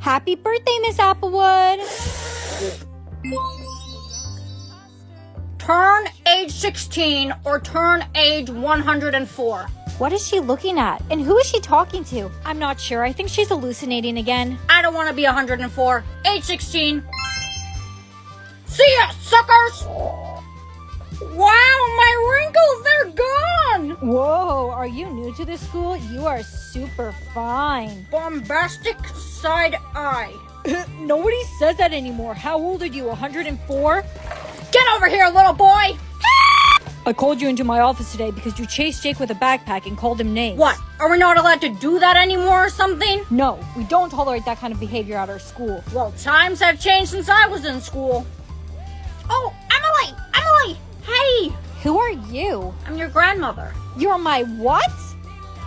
Happy birthday, Miss Applewood. Turn age 16 or turn age 104. What is she looking at? And who is she talking to? I'm not sure. I think she's hallucinating again. I don't want to be 104. Age 16. See ya, suckers! Wow, my wrinkles, they're gone! Whoa, are you new to this school? You are super fine. Bombastic side eye. Nobody says that anymore. How old are you, 104? Get over here, little boy! I called you into my office today because you chased Jake with a backpack and called him names. What? Are we not allowed to do that anymore or something? No, we don't tolerate that kind of behavior at our school. Well, times have changed since I was in school. Oh, Emily! Emily! Hey! Who are you? I'm your grandmother. You're my what?